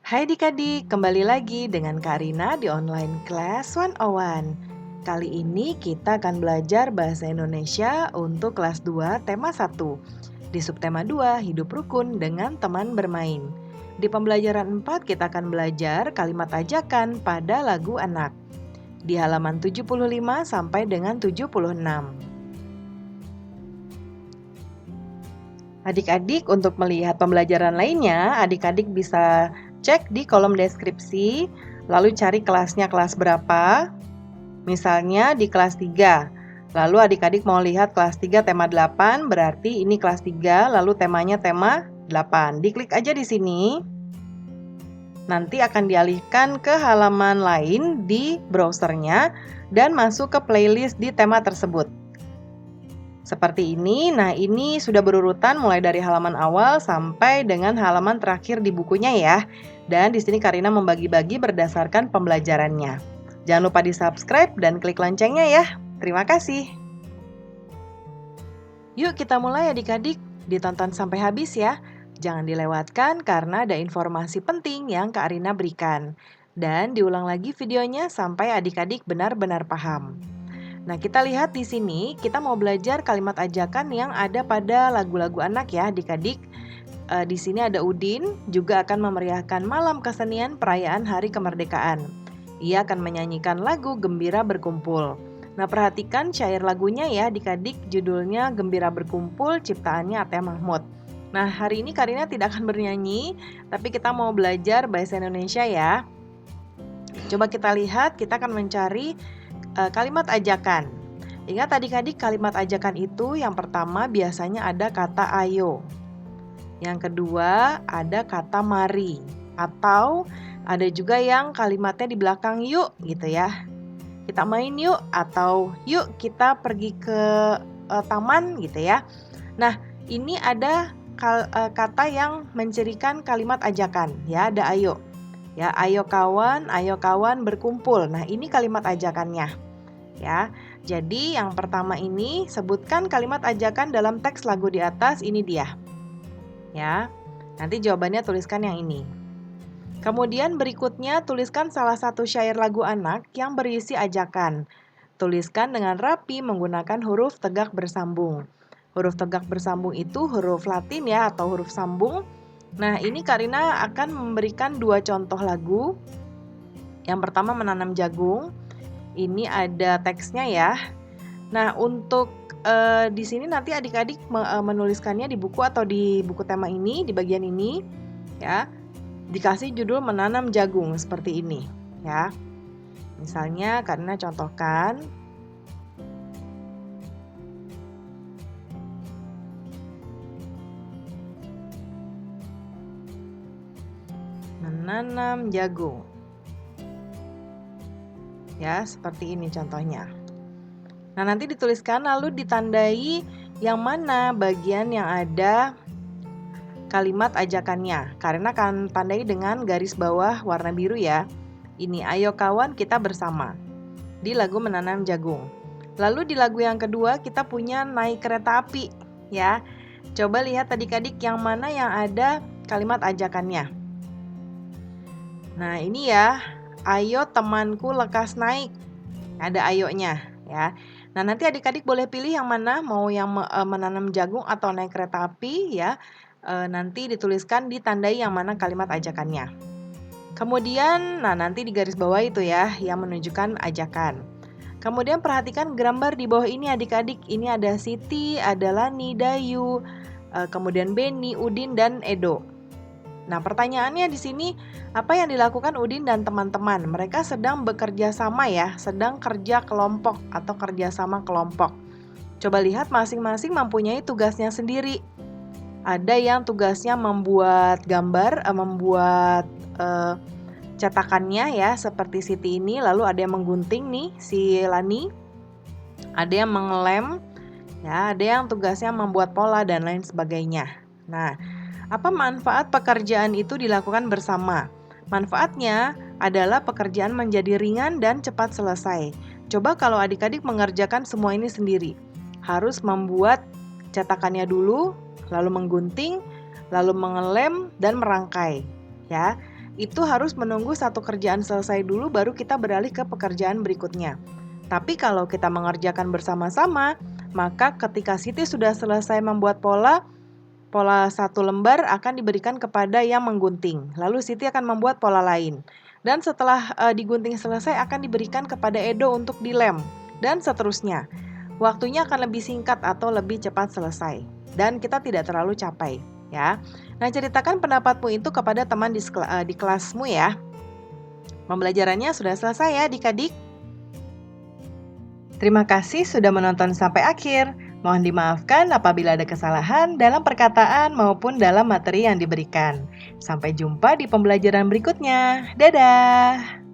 Hai adik-adik, kembali lagi dengan Kak Rina di online class 101. Kali ini kita akan belajar bahasa Indonesia untuk kelas 2 tema 1. Di subtema 2, hidup rukun dengan teman bermain. Di pembelajaran 4 kita akan belajar kalimat ajakan pada lagu anak. Di halaman 75 sampai dengan 76. Adik-adik untuk melihat pembelajaran lainnya, adik-adik bisa cek di kolom deskripsi, lalu cari kelasnya kelas berapa. Misalnya di kelas 3. Lalu adik-adik mau lihat kelas 3 tema 8, berarti ini kelas 3, lalu temanya tema 8. Diklik aja di sini. Nanti akan dialihkan ke halaman lain di browsernya dan masuk ke playlist di tema tersebut. Seperti ini, nah ini sudah berurutan mulai dari halaman awal sampai dengan halaman terakhir di bukunya ya. Dan di sini Karina membagi-bagi berdasarkan pembelajarannya. Jangan lupa di-subscribe dan klik loncengnya ya. Terima kasih. Yuk kita mulai adik-adik, ditonton sampai habis ya. Jangan dilewatkan karena ada informasi penting yang Kak Arina berikan. Dan diulang lagi videonya sampai adik-adik benar-benar paham. Nah, kita lihat di sini, kita mau belajar kalimat ajakan yang ada pada lagu-lagu anak ya, adik-adik. Di sini ada Udin, juga akan memeriahkan malam kesenian perayaan Hari Kemerdekaan. Ia akan menyanyikan lagu Gembira Berkumpul. Nah, perhatikan syair lagunya ya, adik-adik, judulnya Gembira Berkumpul, ciptaannya Atia Mahmud. Nah, hari ini Karina tidak akan bernyanyi, tapi kita mau belajar bahasa Indonesia ya. Coba kita lihat, kita akan mencari kalimat ajakan. Ingat adik-adik, kalimat ajakan itu yang pertama biasanya ada kata ayo. Yang kedua ada kata mari. Atau ada juga yang kalimatnya di belakang yuk gitu ya. Kita main yuk atau yuk kita pergi ke taman gitu ya. Nah, ini ada kata yang mencirikan kalimat ajakan ya, ada ayo. Ya, ayo kawan berkumpul. Nah, ini kalimat ajakannya. Ya, jadi yang pertama ini sebutkan kalimat ajakan dalam teks lagu di atas, ini dia. Ya, nanti jawabannya tuliskan yang ini. Kemudian berikutnya tuliskan salah satu syair lagu anak yang berisi ajakan. Tuliskan dengan rapi menggunakan huruf tegak bersambung. Huruf tegak bersambung itu huruf Latin ya atau huruf sambung. Nah, ini Karina akan memberikan dua contoh lagu. Yang pertama menanam jagung. Ini ada teksnya ya. Nah, untuk di sini nanti adik-adik menuliskannya di buku atau di buku tema ini, di bagian ini ya. Dikasih judul menanam jagung seperti ini ya. Misalnya karena contohkan menanam jagung. Ya, seperti ini contohnya. Nah, nanti dituliskan lalu ditandai yang mana bagian yang ada kalimat ajakannya. Karena akan tandai dengan garis bawah warna biru ya. Ini ayo kawan kita bersama. Di lagu menanam jagung. Lalu di lagu yang kedua kita punya naik kereta api ya. Coba lihat adik-adik yang mana yang ada kalimat ajakannya. Nah, ini ya. Ayo temanku lekas naik. Ada ayonya ya. Nah, nanti adik-adik boleh pilih yang mana, mau yang menanam jagung atau naik kereta api ya. Nanti dituliskan ditandai yang mana kalimat ajakannya. Kemudian, nah nanti di garis bawah itu ya yang menunjukkan ajakan. Kemudian perhatikan gambar di bawah ini adik-adik. Ini ada Siti, ada Lani, Dayu, kemudian Beni, Udin, dan Edo. Nah, pertanyaannya di sini, apa yang dilakukan Udin dan teman-teman? Mereka sedang bekerja sama ya, sedang kerja kelompok atau kerja sama kelompok. Coba lihat masing-masing mempunyai tugasnya sendiri. Ada yang tugasnya membuat gambar, membuat cetakannya ya, seperti Siti ini. Lalu ada yang menggunting nih, si Lani. Ada yang mengelem, ya, ada yang tugasnya membuat pola dan lain sebagainya. Nah, apa manfaat pekerjaan itu dilakukan bersama? Manfaatnya adalah pekerjaan menjadi ringan dan cepat selesai. Coba kalau adik-adik mengerjakan semua ini sendiri. Harus membuat cetakannya dulu, lalu menggunting, lalu mengelem dan merangkai. Ya, itu harus menunggu satu kerjaan selesai dulu baru kita beralih ke pekerjaan berikutnya. Tapi kalau kita mengerjakan bersama-sama, maka ketika Siti sudah selesai membuat pola satu lembar akan diberikan kepada yang menggunting. Lalu Siti akan membuat pola lain. Dan setelah digunting selesai akan diberikan kepada Edo untuk dilem. Dan seterusnya. Waktunya akan lebih singkat atau lebih cepat selesai. Dan kita tidak terlalu capek, ya. Nah, ceritakan pendapatmu itu kepada teman di kelasmu ya. Pembelajarannya sudah selesai ya adik-adik. Terima kasih sudah menonton sampai akhir. Mohon dimaafkan apabila ada kesalahan dalam perkataan maupun dalam materi yang diberikan. Sampai jumpa di pembelajaran berikutnya. Dadah!